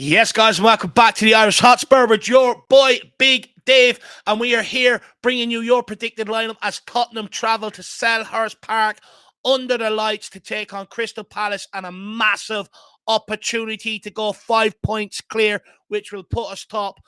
Yes, guys, welcome back to the Irish Hotspur with your boy, Big Dave. And we are here bringing you your predicted lineup as Tottenham travel to Selhurst Park under the lights to take on Crystal Palace and a massive opportunity to go 5 points clear, which will put us top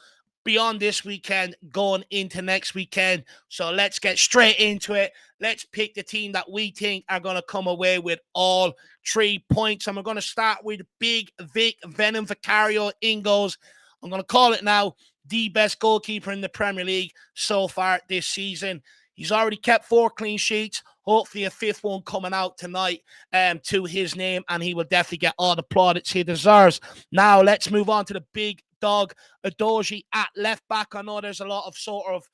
beyond this weekend going into next weekend. So let's get straight into it. Let's pick the team that we think are going to come away with all 3 points. And we're going to start with Big Vic Venom Vicario in goals. I'm going to call it now, the best goalkeeper in the Premier League so far this season. He's already kept 4 clean sheets. Hopefully a 5th one coming out tonight to his name, and he will definitely get all the plaudits he deserves. Now let's move on to the big dog, Udogie at left back. I know there's a lot of sort of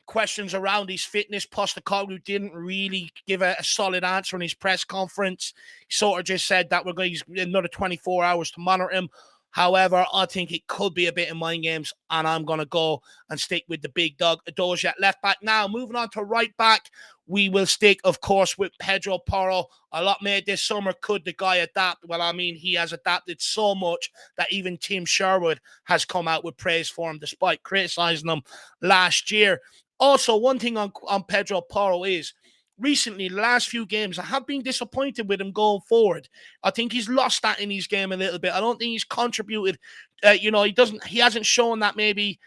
questions around his fitness. Postecoglou didn't really give a solid answer in his press conference. He sort of just said that we're going to use another 24 hours to monitor him. However, I think it could be a bit of mind games, and I'm going to go and stick with the big dog, Udogie at left back. Now, moving on to right back, we will stick, of course, with Pedro Porro. A lot made this summer. Could the guy adapt? Well, I mean, he has adapted so much that even Tim Sherwood has come out with praise for him, despite criticising him last year. Also, one thing on Pedro Porro is, recently, the last few games, I have been disappointed with him going forward. I think he's lost that in his game a little bit. I don't think he's contributed. He hasn't shown that maybe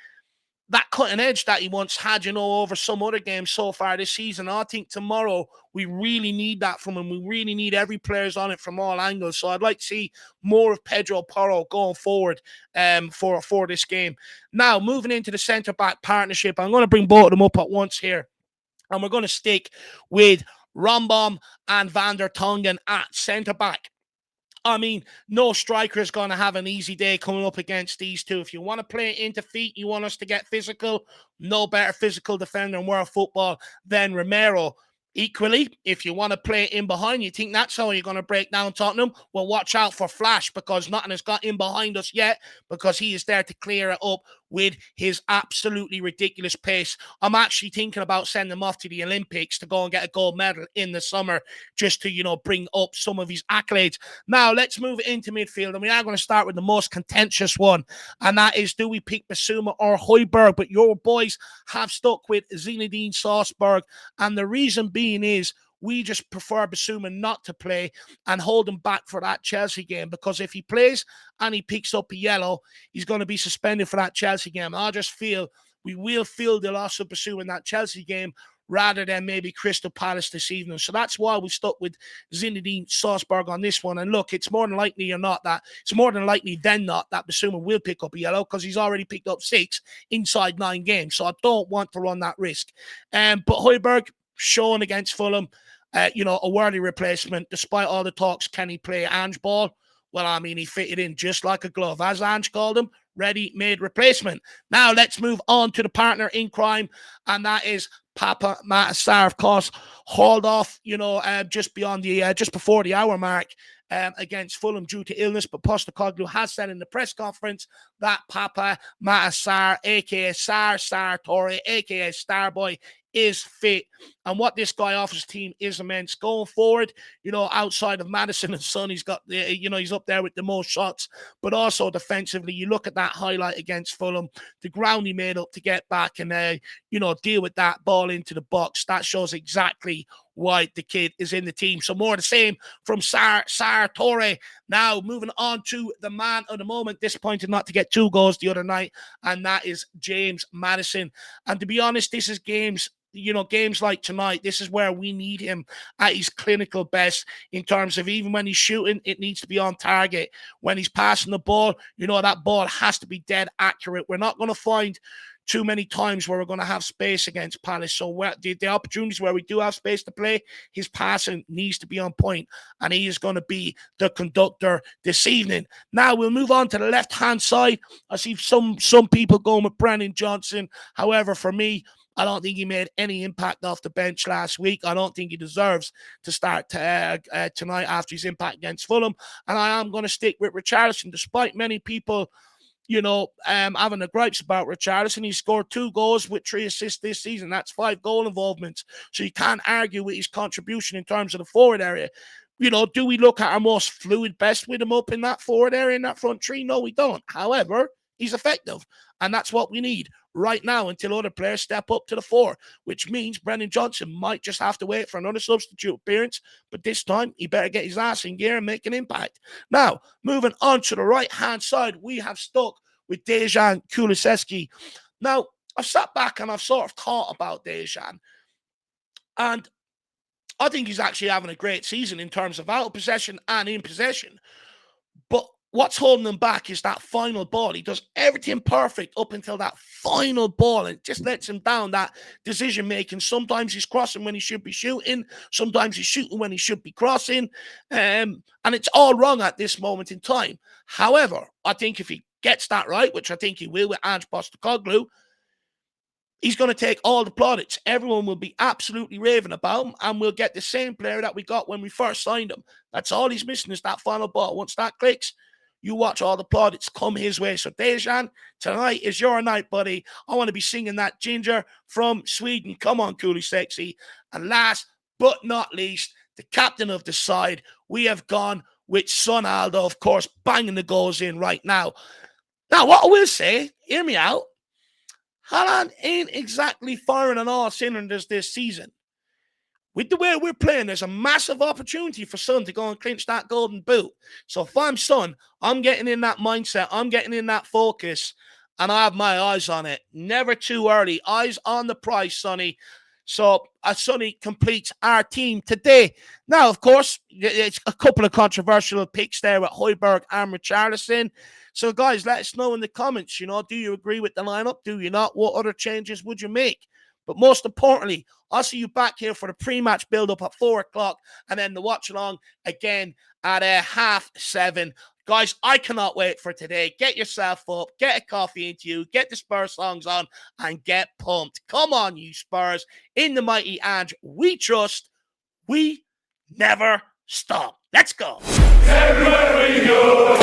that cutting edge that he once had, over some other games so far this season. I think tomorrow we really need that from him. We really need every player's on it from all angles. So I'd like to see more of Pedro Porro going forward for this game. Now, moving into the centre-back partnership, I'm going to bring both of them up at once here. And we're going to stick with Rombom and Van der Tonghen at centre-back. I mean, no striker is going to have an easy day coming up against these two. If you want to play it into feet, you want us to get physical, no better physical defender in world football than Romero. Equally, if you want to play in behind, you think that's how you're going to break down Tottenham, well, watch out for Flash, because nothing has got in behind us yet, because he is there to clear it up with his absolutely ridiculous pace. I'm actually thinking about sending him off to the Olympics to go and get a gold medal in the summer, just to, bring up some of his accolades. Now, let's move into midfield, and we are going to start with the most contentious one, and that is, do we pick Bissouma or Hojbjerg? But your boys have stuck with Zinedine Salzburg, and the reason being is, we just prefer Bissouma not to play and hold him back for that Chelsea game, because if he plays and he picks up a yellow, he's going to be suspended for that Chelsea game. I just feel we will feel the loss of Bissouma in that Chelsea game rather than maybe Crystal Palace this evening. So that's why we stuck with Zinedine Salzburg on this one. And look, it's more than likely than not that Bissouma will pick up a yellow, because he's already picked up 6 inside 9 games. So I don't want to run that risk. But Hojbjerg, shown against Fulham, a worthy replacement. Despite all the talks, can he play Ange ball? Well, I mean, he fitted in just like a glove, as Ange called him, ready-made replacement. Now, let's move on to the partner in crime, and that is Papa Matt Sarr, of course, hauled off, just before the hour mark against Fulham due to illness. But Postecoglou has said in the press conference that Papa Matt Sarr, a.k.a. Sarr Torre, a.k.a. Starboy, is fit, and what this guy offers team is immense going forward. Outside of Madison and Son, he's got he's up there with the most shots, but also defensively, you look at that highlight against Fulham, the ground he made up to get back and deal with that ball into the box. That shows exactly why the kid is in the team. So more of the same from Sarr Torre. Now moving on to the man of the moment, disappointed not to get 2 goals the other night, and that is James Maddison. And to be honest, this is games like tonight, this is where we need him at his clinical best, in terms of, even when he's shooting, it needs to be on target. When he's passing the ball, that ball has to be dead accurate. We're not going to find too many times where we're going to have space against Palace. So the opportunities where we do have space to play, his passing needs to be on point, and he is going to be the conductor this evening. Now we'll move on to the left-hand side. I see some people going with Brennan Johnson. However, for me, I don't think he made any impact off the bench last week. I don't think he deserves to start tonight after his impact against Fulham. And I am going to stick with Richarlison, despite many people having the gripes about Richarlison. He scored 2 goals with 3 assists this season. That's 5 goal involvements. So you can't argue with his contribution in terms of the forward area. You know, do we look at our most fluid best with him up in that forward area, in that front three? No, we don't. However, he's effective. And that's what we need right now until other players step up to the fore, which means Brendan Johnson might just have to wait for another substitute appearance. But this time, he better get his ass in gear and make an impact. Now, moving on to the right-hand side, we have stuck with Dejan Kulusevski. Now, I've sat back and I've sort of thought about Dejan. And I think he's actually having a great season in terms of out of possession and in possession. But what's holding him back is that final ball. He does everything perfect up until that final ball, and it just lets him down, that decision making. Sometimes he's crossing when he should be shooting. Sometimes he's shooting when he should be crossing. And it's all wrong at this moment in time. However, I think if he gets that right, which I think he will with Ange Postecoglou, he's going to take all the plaudits. Everyone will be absolutely raving about him, and we'll get the same player that we got when we first signed him. That's all he's missing is that final ball. Once that clicks, you watch all the plaudits come his way. So, Dejan, tonight is your night, buddy. I want to be singing that Ginger from Sweden. Come on, Kulusevski. And last but not least, the captain of the side, we have gone with Son Aldo, of course, banging the goals in right now. Now, what I will say, hear me out, Haaland ain't exactly firing on all cylinders this season. With the way we're playing, there's a massive opportunity for Son to go and clinch that golden boot. So if I'm Son, I'm getting in that mindset, I'm getting in that focus, and I have my eyes on it. Never too early. Eyes on the prize, Sonny. So Sonny completes our team today. Now, of course, it's a couple of controversial picks there with Hojbjerg and Richarlison. So, guys, let us know in the comments, you know, do you agree with the lineup? Do you not? What other changes would you make? But most importantly, I'll see you back here for the pre-match build-up at 4 o'clock and then the watch-along again at 7:30. Guys, I cannot wait for today. Get yourself up, get a coffee into you, get the Spurs songs on, and get pumped. Come on, you Spurs. In the mighty Ange, we trust. We never stop. Let's go. Everywhere we go.